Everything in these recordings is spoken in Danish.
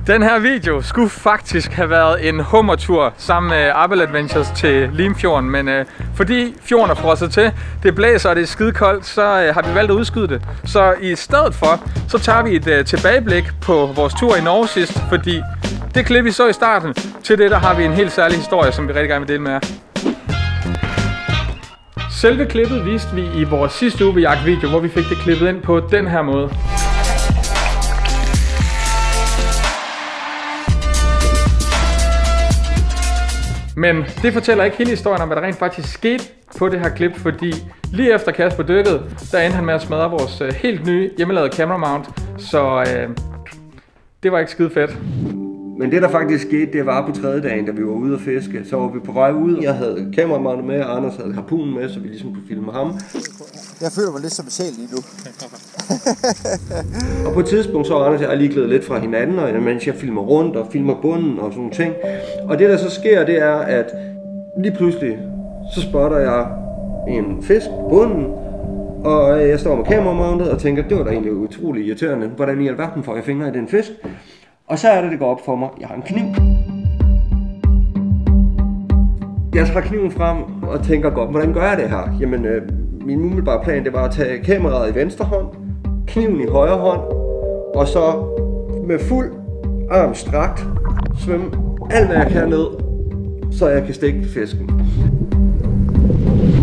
Den her video skulle faktisk have været en hummertur sammen med Apple Adventures til Limfjorden, men fordi fjorden er frosset til, det blæser og det er skide koldt, så har vi valgt at udskyde det. Så i stedet for, så tager vi et tilbageblik på vores tur i Norge sidst, fordi det klip vi så i starten, til det der har vi en helt særlig historie, som vi rigtig gerne vil dele med jer. Selve klippet viste vi i vores sidste uge video, hvor vi fik det klippet ind på den her måde. Men det fortæller ikke hele historien om, hvad der rent faktisk skete på det her klip, fordi lige efter Kasper dykkede, der endte han med at smadre vores helt nye hjemmelavede camera mount, så det var ikke skide fedt. Men det der faktisk skete, det var på tredje dagen, da vi var ude at fiske. Så var vi på vej ud. Jeg havde kameramountet med, og Anders havde harpunen med, så vi ligesom kunne filme ham. Jeg føler mig lidt som selv lige nu. Og på et tidspunkt så Anders og jeg lige glædet lidt fra hinanden, og mens jeg filmer rundt og filmer bunden og sådan nogle ting. Og det der så sker, det er, at lige pludselig, så spotter jeg en fisk på bunden. Og jeg står med kameramountet og tænker, det var da egentlig utrolig irriterende. Hvordan i alverden får jeg fingre i den fisk? Og så er det går op for mig, jeg har en kniv. Jeg tager kniven frem og tænker godt, hvordan gør jeg det her? Jamen, min umiddelbare plan, det var at tage kameraet i venstre hånd, kniven i højre hånd, og så med fuld arm strakt svømme alt hvad jeg kan ned, så jeg kan stikke fisken.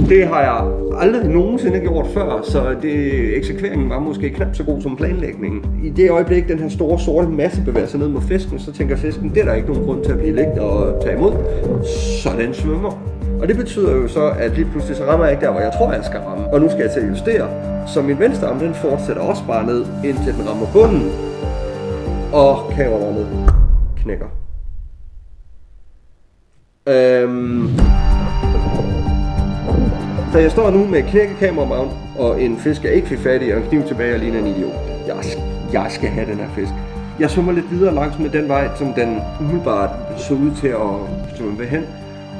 Det har jeg aldrig nogensinde gjort før, så eksekveringen var måske knap så god som planlægningen. I det øjeblik, den her store sorte masse bevæger sig ned mod fisken, så tænker fisken, det er der ikke nogen grund til at blive liggende og tage imod, så den svømmer. Og det betyder jo så, at lige pludselig så rammer jeg ikke der, hvor jeg tror, jeg skal ramme. Og nu skal jeg til at justere, så min venstre arm, den fortsætter også bare ned, indtil den rammer bunden, og kameraet knækker. Så jeg står nu med et knækket kameramount og en fisk, jeg ikke fik fat i, og en kniv tilbage og ligner en idiot. Jeg skal have den her fisk. Jeg svømmer lidt videre langs med den vej, som den umiddelbart så ud til at svømme ved hen.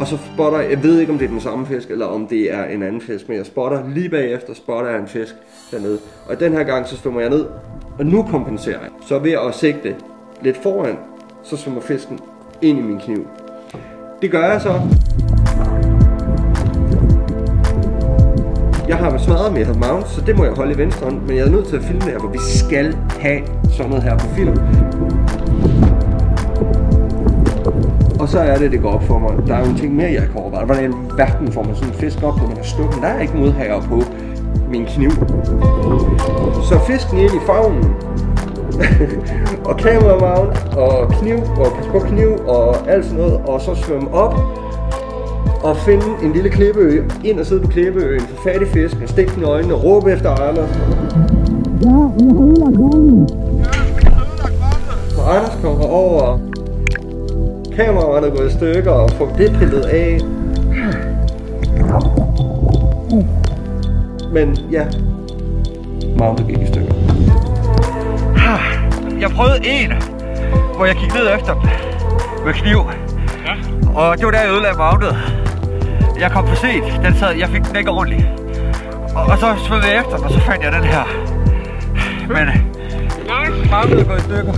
Og så spotter jeg ved ikke, om det er den samme fisk, eller om det er en anden fisk, men jeg spotter lige bagefter, spotter jeg en fisk dernede. Og den her gang, så svømmer jeg ned, og nu kompenserer jeg. Så ved at sigte lidt foran, så svømmer fisken ind i min kniv. Det gør jeg så. Jeg har smadret med et mount, så det må jeg holde i venstre hånd, men jeg er nødt til at filme her, hvor vi skal have sådan noget her på film. Og så er det går op for mig. Der er jo en ting mere, jeg kan overveje. Hvordan i verden får man sådan en fisk op, når man er stukket? Der er ikke modhager på min kniv. Så fisken ind i favnen. Og kameramount, og kniv, og pas på kniv, og alt sådan noget. Og så svømme op. Og finde en lille klippeø, ind og sidde på klippeøen, få fat i fisken, stikke den i øjnene og råbe efter Anders. Og Anders kommer over, kameraet er gået i stykker og får det pillet af. Men ja, mountet gik i stykker. Jeg prøvede en, hvor jeg gik ned efter med kniv. Og det var der, jeg ødelagde mountet. Jeg kom for sent, jeg fik den ikke ordentligt. Og så svømmede jeg efter den, og så fandt jeg den her. Men mountet er gået i stykker.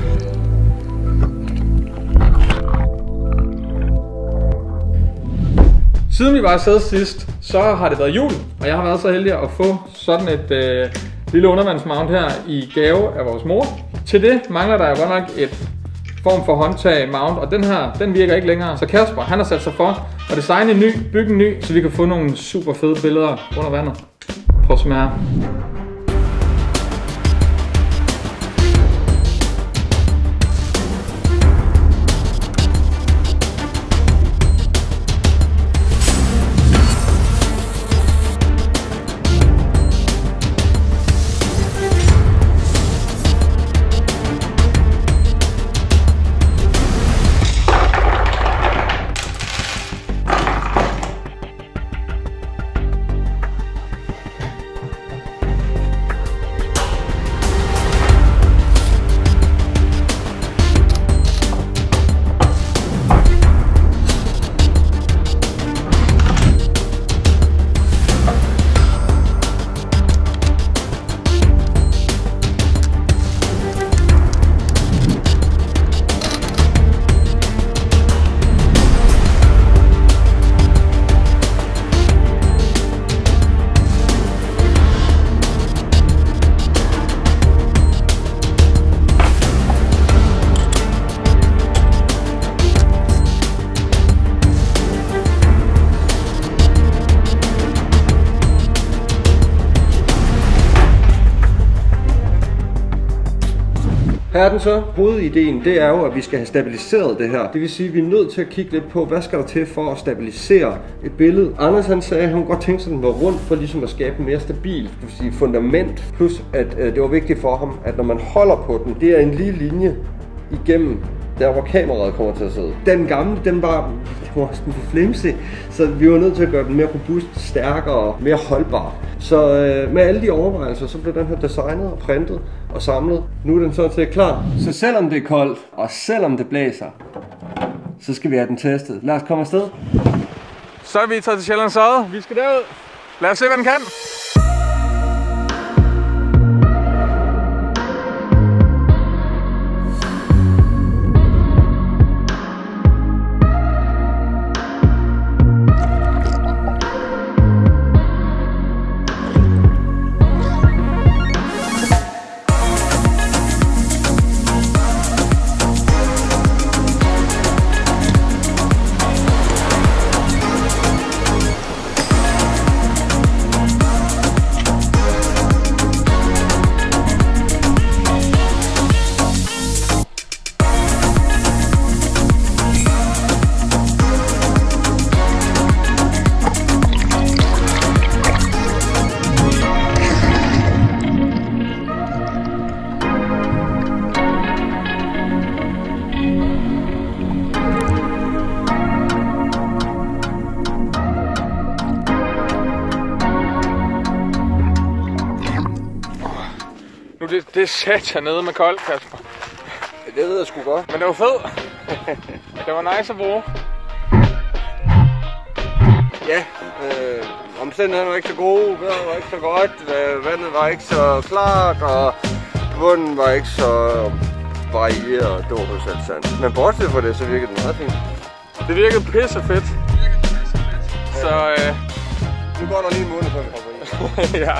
Siden vi var afsted sidst, så har det været jul, og jeg har været så heldig at få sådan et lille undervandsmount her i gave af vores mor. Til det mangler der jo godt nok et form for håndtag mount, og den her, den virker ikke længere. Så Kasper, han har sat sig for at designe en ny, bygge en ny, så vi kan få nogle super fede billeder under vandet. Prøv at smage. Her er den så. Hovedideen, det er jo, at vi skal have stabiliseret det her. Det vil sige, at vi er nødt til at kigge lidt på, hvad skal der til for at stabilisere et billede. Anders han sagde, at han godt tænke sig, at den var rundt for ligesom at skabe en mere stabil fundament. Plus at det var vigtigt for ham, at når man holder på den, det er en lige linje igennem der hvor kameraet kommer til at sidde. Den gamle, den var for flimsy, så vi var nødt til at gøre den mere robust, stærkere og mere holdbar. Så med alle de overvejelser, så blev den her designet og printet og samlet. Nu er den sådan set klar. Så selvom det er koldt, og selvom det blæser, så skal vi have den testet. Lad os komme afsted. Så er vi taget til Sjællands Odde. Vi skal derud. Lad os se, hvad den kan. Det er sat nede med koldt, Kasper. Det ved jeg sgu godt. Men det var fedt. Det var nice at bruge. Ja, omstændighederne var ikke så gode, vejret var ikke så godt, vandet var ikke så klart, og bunden var ikke så varieret, det var helt sandt. Men bortset fra det, så virkede det meget fint. Det virkede pissefedt. Så nu går der lige en måned, før vi kommer ind. ja.